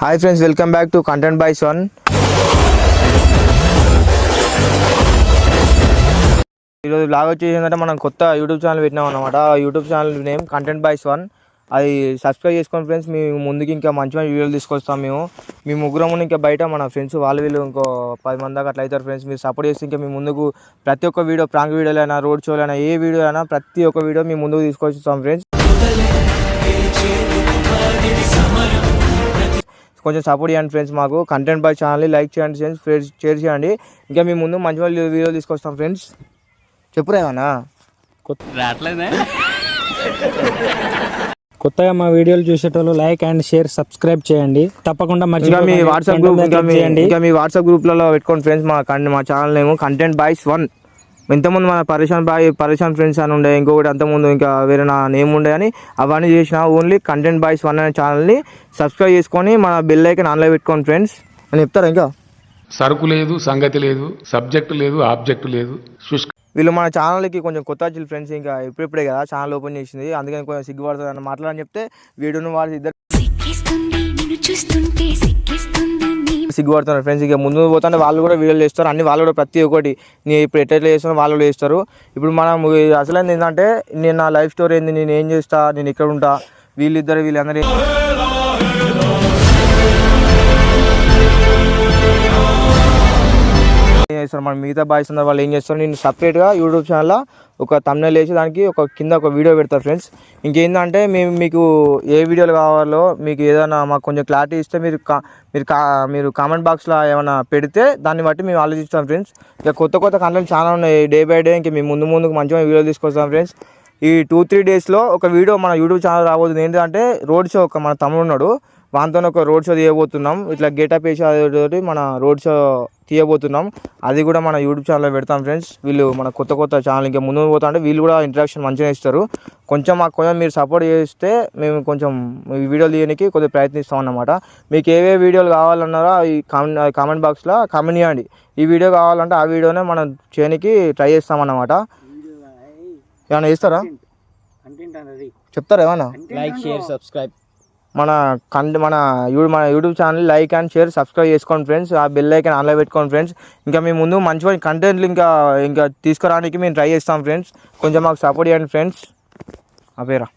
Hi friends, welcome back to content by Swan. ఈరోజు blog వచ్చేసి ఏంటంటే మనం కొత్త యూట్యూబ్ ఛానల్ పెట్టినాం అనమాట. ఆ YouTube channel name content by Swan. అది సబ్స్క్రైబ్ చేసుకోండి ఫ్రెండ్స్. మేము ముందుకి ఇంకా మంచి మంచి వీడియోలు తీసుకొస్తాం. మీ ముగ్గురం ఇంకా బయట మన ఫ్రెండ్స్ వీళ్ళు ఇంకో 10 మంది దాకా అట్లా అవుతారు ఫ్రెండ్స్. మీరు సపోర్ట్ చేస్తే ఇంకా మీ ముందుకు ప్రతి ఒక్క వీడియో, ప్రాంక్ వీడియోలు అయినా, రోడ్ షోలు అయినా, ఏ వీడియో అయినా ప్రతి ఒక్క వీడియో మీ ముందుకు తీసుకొస్తాం ఫ్రెండ్స్. కొంచెం సపోర్ట్ చేయండి ఫ్రెండ్స్. మాకు కంటెంట్ బై ఛానల్ని లైక్ చేయండి ఫ్రెండ్స్, షేర్ చేయండి. ఇంకా మీ ముందు మంచి మంచి వీడియోలు తీసుకొస్తాం ఫ్రెండ్స్. చెప్పురేమన్నా కొత్తగా మా వీడియోలు చూసేటోళ్ళు లైక్ అండ్ షేర్, సబ్స్క్రైబ్ చేయండి తప్పకుండా. మీ వాట్సాప్ గ్రూప్లలో పెట్టుకోండి ఫ్రెండ్స్. మా ఛానల్ నేమ్ కంటెంట్ బై స్వన్. ఇంతకుముందు మన పరేషాన్ ఫ్రెండ్స్ అని ఉండే, ఇంకొకటి అంతకుముందు ఇంకా వేరే నా నేమ్ ఉండే, అని అవన్నీ చేసిన. ఓన్లీ కంటెంట్ బై స్వన్ అనే ఛానల్ని సబ్స్క్రైబ్ చేసుకొని మన బెల్ ఐకాన్ ఆన్లో పెట్టుకోండి ఫ్రెండ్స్ అని చెప్తారా. ఇంకా సరుకు లేదు, సంగతి లేదు, సబ్జెక్టు లేదు, ఆబ్జెక్టు లేదు. వీళ్ళు మన ఛానల్కి కొంచెం కొత్త వచ్చిన ఫ్రెండ్స్. ఇంకా ఇప్పుడే కదా ఛానల్ ఓపెన్ చేసింది, అందుకని కొంచెం సిగ్గుపడుతుంది అని మాట్లాడని చెప్తే వీడియోను వాళ్ళు ఇద్దరు సిగ్గుపడుతున్నారు ఫ్రెండ్స్. ఇక ముందు పోతుంటే వాళ్ళు కూడా వీడియోలు చేస్తారు, అన్ని వాళ్ళు కూడా ప్రతి ఒక్కటి నేను ఇప్పుడు ఎట్లా చేస్తాను వాళ్ళు కూడా చేస్తారు. ఇప్పుడు మనం అసలు ఏంటంటే నేను నా లైఫ్ స్టోరీ ఏంది, నేను ఏం చేస్తా, నేను ఇక్కడ ఉంటా, వీళ్ళందరూ ఏం చేస్తారు, మన మిగతా బాయ్స్ ఉన్నారు వాళ్ళు ఏం చేస్తారు. నేను సపరేట్గా యూట్యూబ్ ఛానల్లో ఒక థంబ్నెయిల్ వేసి దానికి కింద ఒక వీడియో పెడతారు ఫ్రెండ్స్. ఇంకేంటంటే మీకు ఏ వీడియోలు కావాలో మీకు ఏదైనా మాకు కొంచెం క్లారిటీ ఇస్తే మీరు కామెంట్ బాక్స్లో ఏమైనా పెడితే దాన్ని బట్టి మేము ఆలోచిస్తాం ఫ్రెండ్స్. ఇక కొత్త కంటెంట్ చాలా ఉన్నాయి. డే బై డే ఇంకా మేము ముందుకు మంచిగా వీడియోలు తీసుకొస్తాం ఫ్రెండ్స్. ఈ 2-3 డేస్లో ఒక వీడియో మన యూట్యూబ్ ఛానల్ రాబోతుంది. ఏంటంటే రోడ్ షో. మన తమ్ముడు ఉన్నాడు, వాంతో ఒక రోడ్ షో తీయబోతున్నాం. ఇట్లా గెటప్ వేసి మన రోడ్ షో తీయబోతున్నాం. అది కూడా మన యూట్యూబ్ ఛానల్లో పెడతాం ఫ్రెండ్స్. వీళ్ళు మన కొత్త ఛానల్ ఇంకా ముందు పోతా అంటే వీళ్ళు కూడా ఇంట్రాక్షన్ మంచిగా ఇస్తారు. కొంచెం మీరు సపోర్ట్ చేస్తే మేము కొంచెం ఈ వీడియోలు తీయడానికి కొద్దిగా ప్రయత్నిస్తాం అన్నమాట. మీకు ఏవే వీడియోలు కావాలన్నారో ఈ కామెంట్ బాక్స్లో కామెంట్ చేయండి. ఈ వీడియో కావాలంటే ఆ వీడియోనే మనం చేయడానికి ట్రై చేస్తామన్నమాట. ఏమైనా చేస్తారా, చెప్తారా ఏమన్నా? Like, share, subscribe. మన YouTube channel like and share, subscribe చేసుకోండి ఫ్రెండ్స్. ఆ బెల్ ఐకాన్ ఆన్లో పెట్టుకోండి ఫ్రెండ్స్. ఇంకా మీ ముందు మంచి కంటెంట్లు ఇంకా తీసుకురావడానికి మేము ట్రై చేస్తాం ఫ్రెండ్స్. కొంచెం మాకు సపోర్ట్ చేయండి ఫ్రెండ్స్. ఆ పేరా